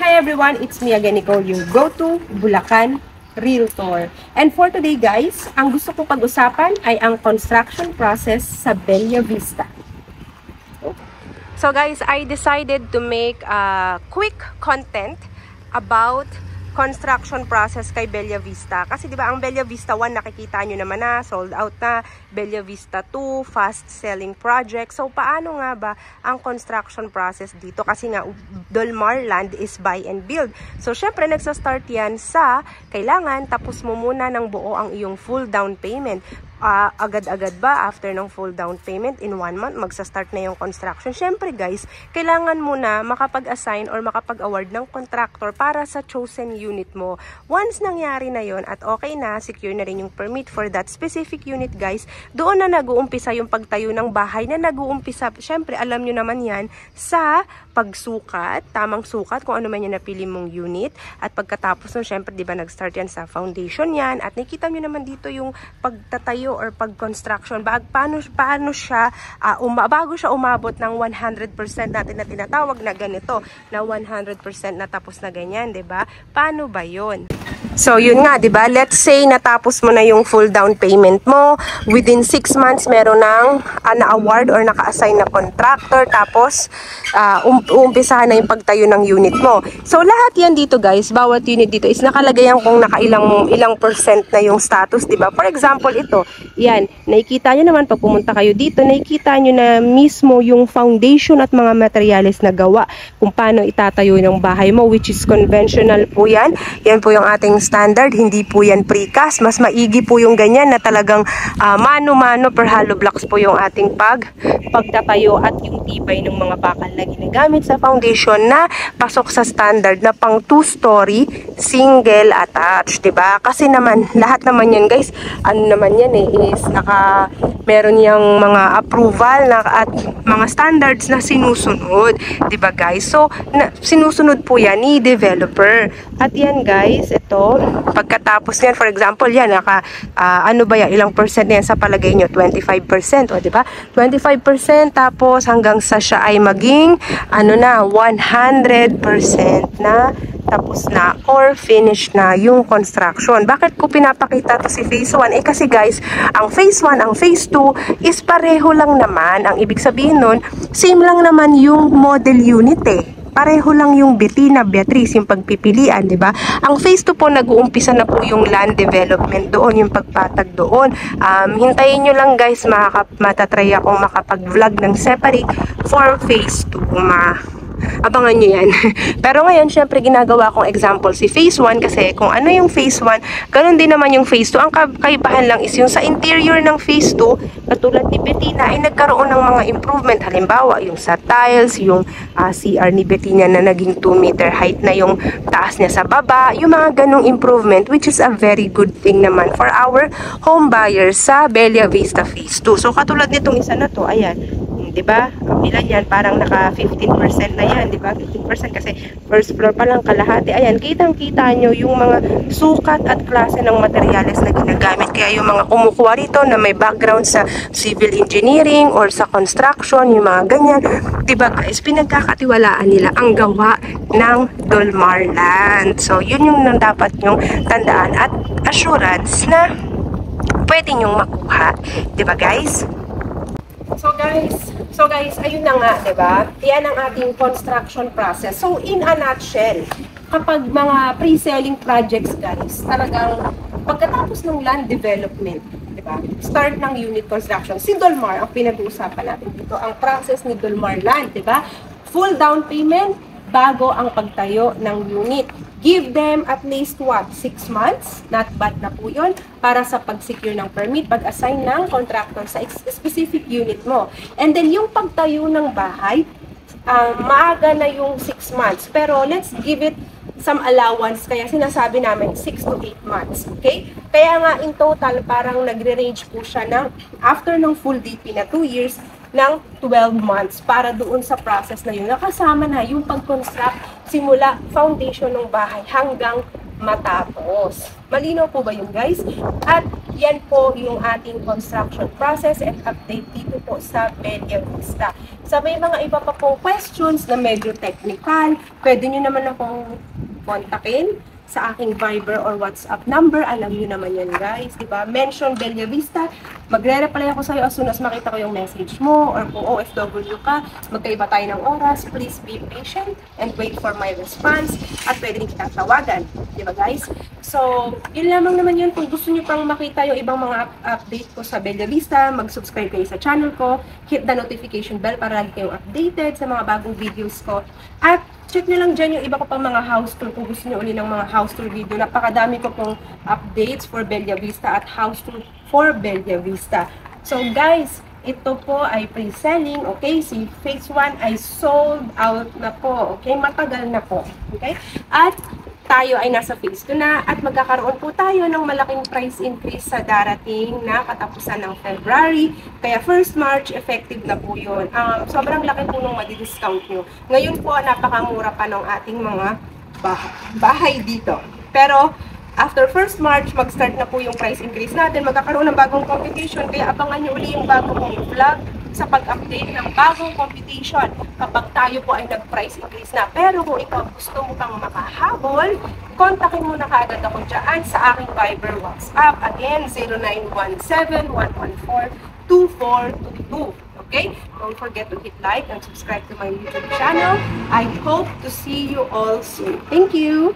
Hi everyone, it's me again, Nicole, yung go-to Bulacan Realtor. And for today guys, ang gusto ko pag-usapan ay ang construction process sa Bella Vista. So guys, I decided to make a quick content about construction process kay Bella Vista. Kasi di ba ang Bella Vista 1 nakikita nyo naman na sold out na. Bella Vista 2, fast selling project. So paano nga ba ang construction process dito? Kasi nga Dolmar Land is buy and build. So syempre nagsa-start yan sa kailangan tapos mo muna ng buo ang iyong full down payment. Agad-agad ba after ng full down payment in 1 month magsa-start na yung construction? Syempre guys, kailangan mo na makapag-assign or makapag-award ng contractor para sa chosen unit mo. Once nangyari na yon at okay na, secure na rin yung permit for that specific unit guys, doon na nag-uumpisa yung pagtayo ng bahay na nag-uumpisa, syempre alam nyo naman yan, sa pagsukat, tamang sukat kung ano man yung napili mong unit. At pagkatapos nun, syempre diba nag-start yan sa foundation yan at nakita nyo naman dito yung pagtatayo or pag-construction, paano siya, bago siya umabot ng 100% natin na tinatawag na ganito, na 100% na tapos na ganyan, 'di ba? Paano ba 'yon? So, yun nga, 'di ba? Let's say natapos mo na yung full down payment mo, within 6 months meron ng na-award or naka-assign na contractor, tapos uumpisahan na yung pagtayo ng unit mo. So, lahat yan dito, guys, bawat unit dito is nakalagay yan kung ilang percent na yung status, 'di ba? For example, ito, yan, nakikita nyo naman pag pumunta kayo dito, nakikita nyo na mismo yung foundation at mga materials na gawa kung paano itatayo ng bahay mo, which is conventional po yan. Yan po yung ating standard, hindi po yan precast. Mas maigi po yung ganyan na talagang mano-mano per hollow blocks po yung ating pagtatayo at yung tibay ng mga bakal na ginagamit sa foundation na pasok sa standard na pang 2-story single attached, 'di ba? Kasi naman lahat naman yan guys, ano naman yan is meron yung mga approval at mga standards na sinusunod, 'di ba guys? So sinusunod po yan ni developer. At yan guys, ito pagkatapos niyan, for example, yan ano ba yan, ilang percent na yan sa palagay nyo? 25%, o 'di ba? 25% tapos hanggang sa siya ay maging 100% na tapos na or finish na yung construction. Bakit ko pinapakita to si phase 1? Kasi guys, ang phase 1, ang phase 2 is pareho lang naman. Ang ibig sabihin nun, same lang naman yung model unit Pareho lang yung Betina, Beatrice, yung pagpipilian, di ba? Ang phase 2 po, nag-uumpisa na po yung land development doon, yung pagpatag doon. Hintayin nyo lang guys, matatry akong makapag-vlog ng separate for phase 2. Abangan nyo yan. Pero ngayon, syempre, ginagawa kong example si phase 1 kasi kung ano yung phase 1, ganun din naman yung phase 2. Ang kaibahan lang is yung sa interior ng phase 2, katulad ni Betina, ay nagkaroon ng mga improvement. Halimbawa, yung sa tiles, yung CR ni Betina na naging 2 meter height na yung taas niya sa baba, yung mga ganung improvement, which is a very good thing naman for our home buyers sa Bella Vista phase 2. So, katulad nitong isa na to, ayan, diba? Ilan yan? Parang naka 15% na yan, diba? 15% kasi first floor pa lang kalahati. Ayan, kitang-kita nyo yung mga sukat at klase ng materials na ginagamit. Kaya yung mga kumukuha rito na may background sa civil engineering or sa construction, yung mga ganyan, diba guys? Pinagkakatiwalaan nila ang gawa ng Dolmar Land. So, yun yung dapat nyong tandaan at assurance na pwede nyong makuha. Diba guys? So guys, ayun na nga, 'di ba? Yan ang ating construction process. So in a nutshell, kapag mga pre-selling projects guys, talagang pagkatapos ng land development, 'di ba? Start ng unit construction. Si Dolmar ang pinag-uusapan natin dito, ang process ni Dolmar Land, 'di ba? Full down payment bago ang pagtayo ng unit. Give them at least 6 months, not bad na po yun, para sa pag-secure ng permit, pag-assign ng contractor sa specific unit mo. And then yung pagtayo ng bahay, maaga na yung 6 months. Pero let's give it some allowance, kaya sinasabi namin 6 to 8 months. Okay? Kaya nga in total, parang nagre-range po siya ng after ng full DP na 2 years, ng 12 months para doon sa process na yun. Nakasama na yung pag-construct simula foundation ng bahay hanggang matapos. Malinaw po ba yun guys? At Yan po yung ating construction process and update dito po sa Bella Vista. Sa may mga iba pa pong questions na medyo technical, pwede nyo naman akong kontakin sa aking Viber or WhatsApp number. Alam nyo naman yan, guys, di ba? Mention Bella Vista. Magre-reply ako sa'yo as soon as makita ko yung message mo, or kung OFW ka, magkaiba tayo ng oras. Please be patient and wait for my response. At pwede rin kitang tawagan. Di ba, guys? So, yun lamang naman yun. Kung gusto nyo pang makita yung ibang mga update ko sa Bella Vista, mag-subscribe kayo sa channel ko, hit the notification bell para lagi kayong updated sa mga bagong videos ko. At check nyo lang dyan yung iba ko pang mga house tour kung gusto nyo uli ng mga house tour video. Napakadami ko pong updates for Bella Vista at house tour for Bella Vista. So guys, ito po ay pre-selling, okay? Si phase 1 ay sold out na po, okay? Matagal na po, okay? At tayo ay nasa phase 2 na at magkakaroon po tayo ng malaking price increase sa darating na katapusan ng February. Kaya 1st March, effective na po yun. Sobrang laki po nung madi-discount nyo. Ngayon po, napakamura pa ng ating mga bahay dito. Pero, after 1st March, mag-start na po yung price increase natin. Magkakaroon ng bagong competition. Kaya abangan nyo uli yung bagong vlog sa pag-update ng bagong competition kapag tayo po ay nag-price increase na. Pero kung ikaw gusto mo pang makahabol, kontakin mo na kaagad ako dyan sa aking Viber WhatsApp. Again, 0917-114-2422. Okay? Don't forget to hit like and subscribe to my YouTube channel. I hope to see you all soon. Thank you!